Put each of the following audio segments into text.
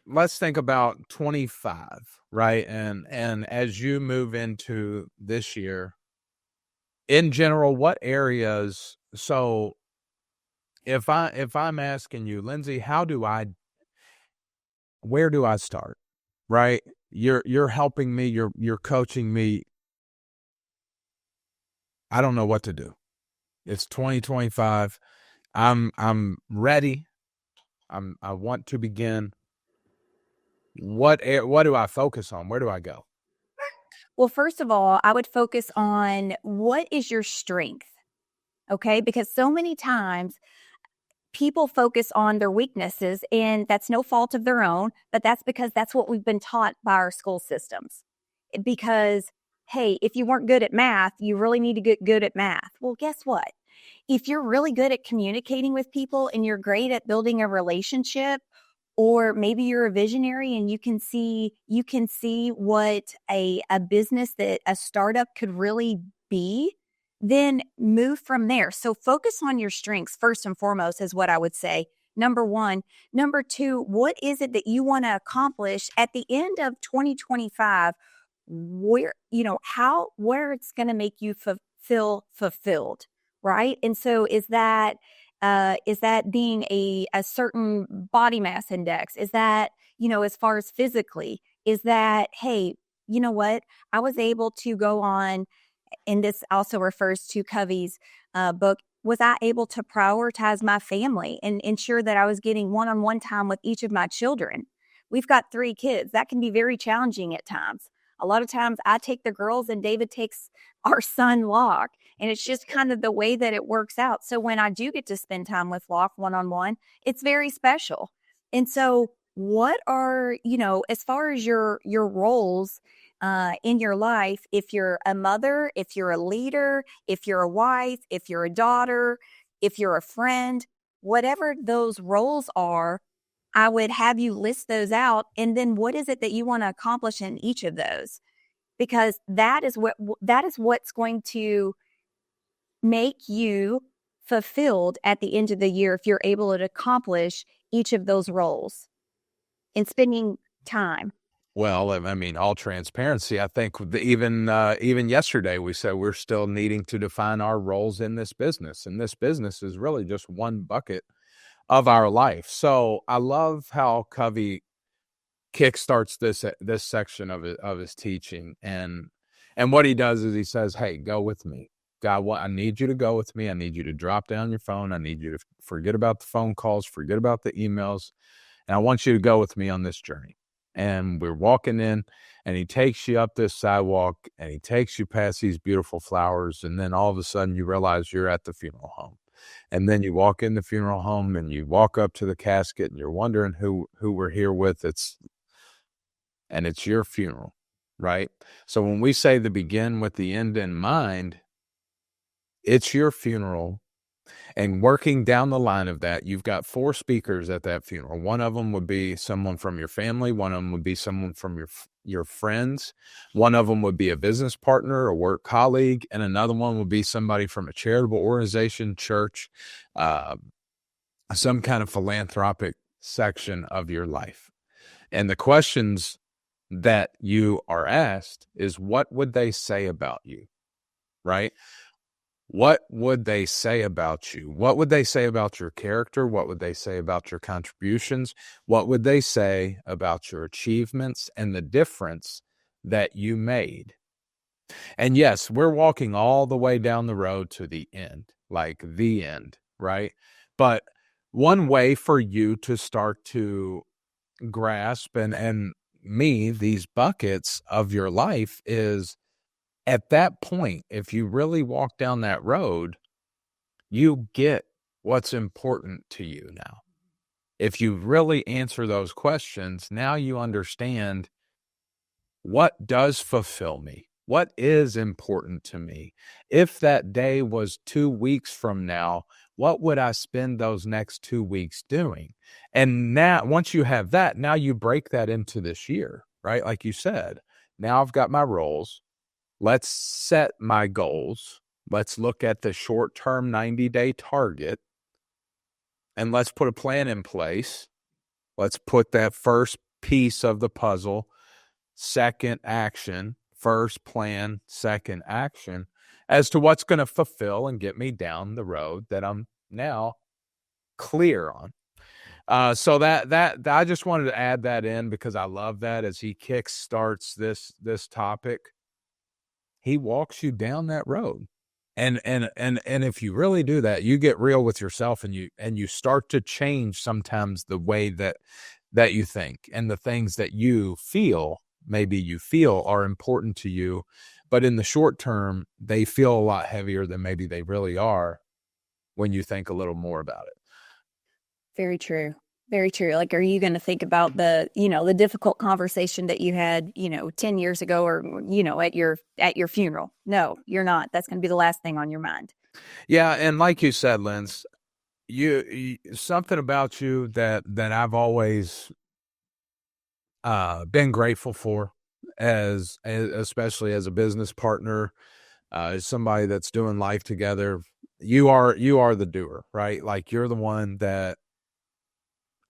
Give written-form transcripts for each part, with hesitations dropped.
let's think about 25, right? And as you move into this year, in general, what areas? So if I'm asking you, Lindsey, where do I start? Right? You're helping me, you're coaching me. I don't know what to do. It's 2025. I'm ready. I want to begin. What do I focus on? Where do I go? Well, first of all, I would focus on what is your strength, okay? Because so many times people focus on their weaknesses, and that's no fault of their own, but that's because that's what we've been taught by our school systems. Because, hey, if you weren't good at math, you really need to get good at math. Well, guess what? If you're really good at communicating with people and you're great at building a relationship, or maybe you're a visionary and you can see what a business, that a startup could really be, then move from there. So focus on your strengths first and foremost is what I would say. Number one. Number two, what is it that you want to accomplish at the end of 2025? Where it's going to make you feel fulfilled, right? And so is that being a certain body mass index? Is that, as far as physically, is that, hey, you know what? I was able to go on, and this also refers to Covey's book. Was I able to prioritize my family and ensure that I was getting one-on-one time with each of my children? We've got 3 kids. That can be very challenging at times. A lot of times I take the girls and David takes our son Locke. And it's just kind of the way that it works out. So when I do get to spend time with Locke one-on-one, it's very special. And so what are, as far as your roles in your life, if you're a mother, if you're a leader, if you're a wife, if you're a daughter, if you're a friend, whatever those roles are, I would have you list those out. And then what is it that you want to accomplish in each of those? Because that is what's going to make you fulfilled at the end of the year if you're able to accomplish each of those roles and spending time. Well, I mean, all transparency. I think even yesterday we said we're still needing to define our roles in this business, and this business is really just one bucket of our life. So I love how Covey kickstarts this section of his teaching, and what he does is he says, "Hey, go with me, God. I need you to go with me. I need you to drop down your phone. I need you to forget about the phone calls, forget about the emails, and I want you to go with me on this journey." And we're walking in, and he takes you up this sidewalk, and he takes you past these beautiful flowers, and then all of a sudden you realize you're at the funeral home. And then you walk in the funeral home, and you walk up to the casket, and you're wondering who we're here with. It's your funeral, right? So when we say to begin with the end in mind, it's your funeral. And working down the line of that, you've got 4 speakers at that funeral. One of them would be someone from your family. One of them would be someone from your friends. One of them would be a business partner, a work colleague, and another one would be somebody from a charitable organization, church, some kind of philanthropic section of your life. And the questions that you are asked is, what would they say about you, right? What would they say about you? What would they say about your character? What would they say about your contributions? What would they say about your achievements and the difference that you made? And yes, we're walking all the way down the road to the end, like the end, right? But one way for you to start to grasp and these buckets of your life is, at that point, if you really walk down that road, you get what's important to you now. If you really answer those questions, now you understand what does fulfill me, what is important to me. If that day was 2 weeks from now, what would I spend those next 2 weeks doing? And now, once you have that, now you break that into this year, right? Like you said, now I've got my roles. Let's set my goals. Let's look at the short-term 90-day target, and let's put a plan in place. Let's put that first piece of the puzzle, second action, first plan, second action, as to what's going to fulfill and get me down the road that I'm now clear on. So that I just wanted to add that in because I love that as he kick starts this topic. He walks you down that road. And if you really do that, you get real with yourself and you start to change sometimes the way that you think and the things that you feel are important to you, but in the short term, they feel a lot heavier than maybe they really are when you think a little more about it. Very true. Very true. Like, are you going to think about the difficult conversation that you had, 10 years ago or, at your funeral? No, you're not. That's going to be the last thing on your mind. Yeah. And like you said, Linz, you something about you that I've always been grateful for especially as a business partner, as somebody that's doing life together. You are the doer, right? Like you're the one that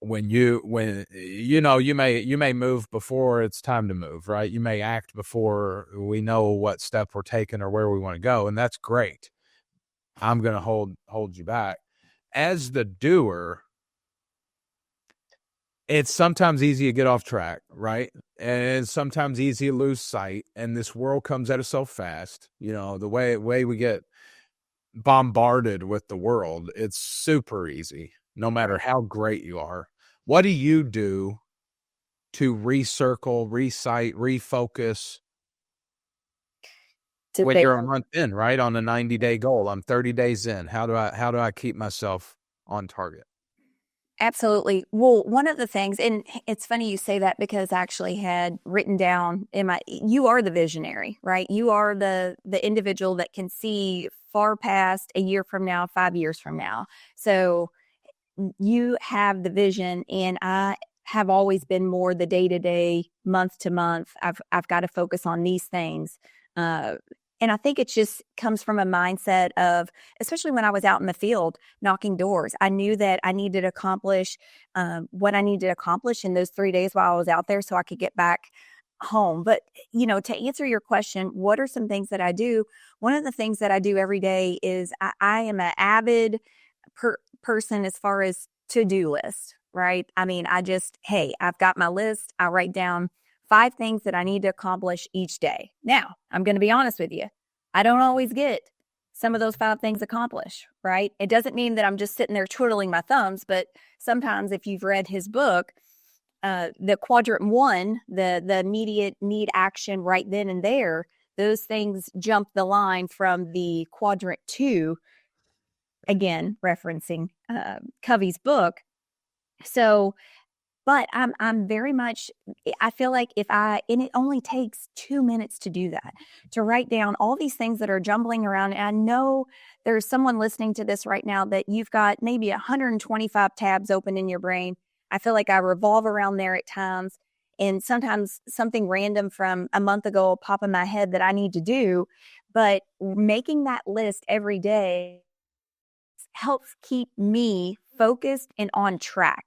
when you may move before it's time to move, right? You may act before we know what step we're taking or where we want to go. And that's great. I'm going to hold you back as the doer. It's sometimes easy to get off track, right? And it's sometimes easy to lose sight. And this world comes at us so fast, the way we get bombarded with the world, it's super easy, no matter how great you are. What do you do to recircle, recite, refocus when you're a month in, right? On a 90-day goal, I'm 30 days in. How do I keep myself on target? Absolutely. Well, one of the things, and it's funny you say that because I actually had written down you are the visionary, right? You are the individual that can see far past a year from now, 5 years from now. So you have the vision, and I have always been more the day-to-day, month-to-month. I've got to focus on these things. And I think it just comes from a mindset of, especially when I was out in the field knocking doors, I knew that I needed to accomplish what I needed to accomplish in those 3 days while I was out there so I could get back home. But, to answer your question, what are some things that I do? One of the things that I do every day is I am an avid person as far as to-do list, right? I mean, I've got my list. I write down 5 things that I need to accomplish each day. Now, I'm going to be honest with you. I don't always get some of those 5 things accomplished, right? It doesn't mean that I'm just sitting there twiddling my thumbs, but sometimes if you've read his book, the quadrant 1, the immediate need action right then and there, those things jump the line from the quadrant 2, again, referencing Covey's book. So, but I'm very much, I feel like and it only takes 2 minutes to do that, to write down all these things that are jumbling around. And I know there's someone listening to this right now that you've got maybe 125 tabs open in your brain. I feel like I revolve around there at times. And sometimes something random from a month ago will pop in my head that I need to do. But making that list every day helps keep me focused and on track.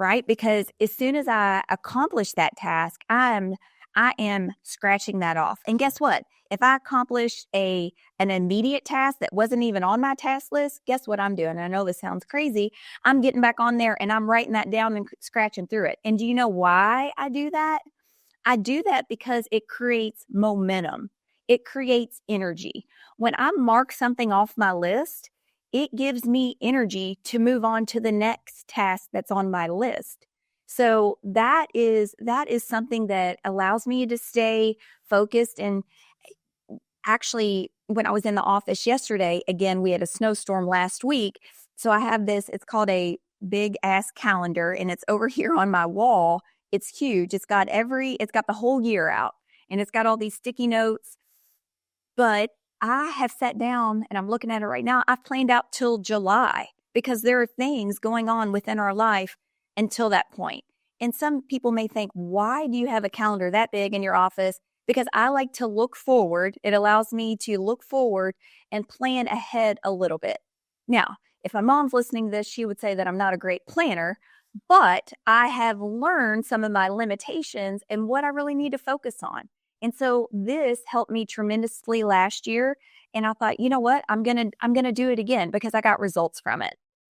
Right? Because as soon as I accomplish that task, I am scratching that off. And guess what? If I accomplish an immediate task that wasn't even on my task list, guess what I'm doing? I know this sounds crazy. I'm getting back on there and I'm writing that down and scratching through it. And do you know why I do that? I do that because it creates momentum. It creates energy. When I mark something off my list, it gives me energy to move on to the next task that's on my list. So that is something that allows me to stay focused. And actually, when I was in the office yesterday, again, we had a snowstorm last week. So I have this, it's called a big ass calendar, and it's over here on my wall. It's huge. It's got the whole year out, and it's got all these sticky notes. But I have sat down and I'm looking at it right now. I've planned out till July because there are things going on within our life until that point. And some people may think, why do you have a calendar that big in your office? Because I like to look forward. It allows me to look forward and plan ahead a little bit. Now, if my mom's listening to this, she would say that I'm not a great planner, but I have learned some of my limitations and what I really need to focus on. And so this helped me tremendously last year. And I thought, you know what? I'm going to do it again because I got results from it.